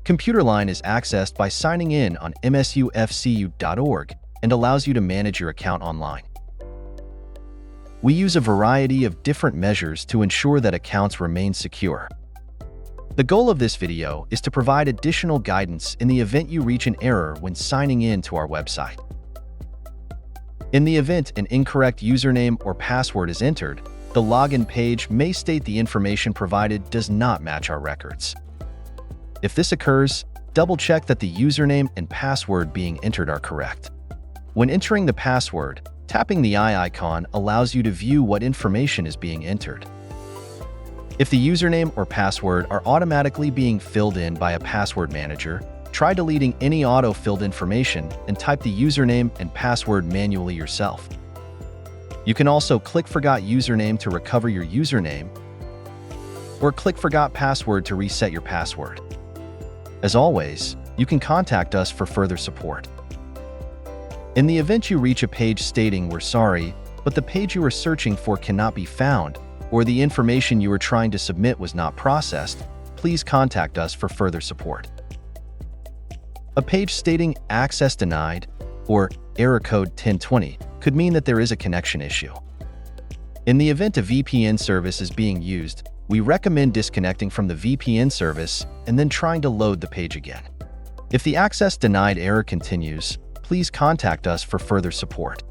ComputerLine is accessed by signing in on MSUFCU.org and allows you to manage your account online. We use a variety of different measures to ensure that accounts remain secure. The goal of this video is to provide additional guidance in the event you reach an error when signing in to our website. In the event an incorrect username or password is entered, the login page may state the information provided does not match our records. If this occurs, double-check that the username and password being entered are correct. When entering the password, tapping the eye icon allows you to view what information is being entered. If the username or password are automatically being filled in by a password manager, try deleting any auto-filled information and type the username and password manually yourself. You can also click Forgot Username to recover your username, or click Forgot Password to reset your password. As always, you can contact us for further support. In the event you reach a page stating "We're sorry, but the page you were searching for cannot be found," or the information you were trying to submit was not processed, please contact us for further support. A page stating "Access Denied" or error code 1020 could mean that there is a connection issue. In the event a VPN service is being used, we recommend disconnecting from the VPN service and then trying to load the page again. If the access denied error continues, please contact us for further support.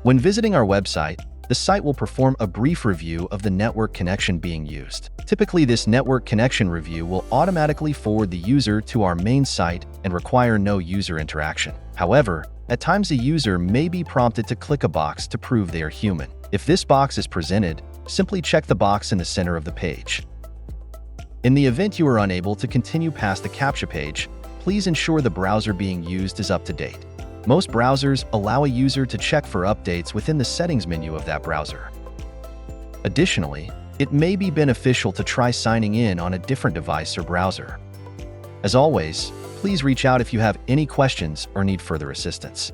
When visiting our website, the site will perform a brief review of the network connection being used. Typically, this network connection review will automatically forward the user to our main site and require no user interaction. However, at times a user may be prompted to click a box to prove they are human. If this box is presented, simply check the box in the center of the page. In the event you are unable to continue past the CAPTCHA page, please ensure the browser being used is up to date. Most browsers allow a user to check for updates within the settings menu of that browser. Additionally, it may be beneficial to try signing in on a different device or browser. As always, please reach out if you have any questions or need further assistance.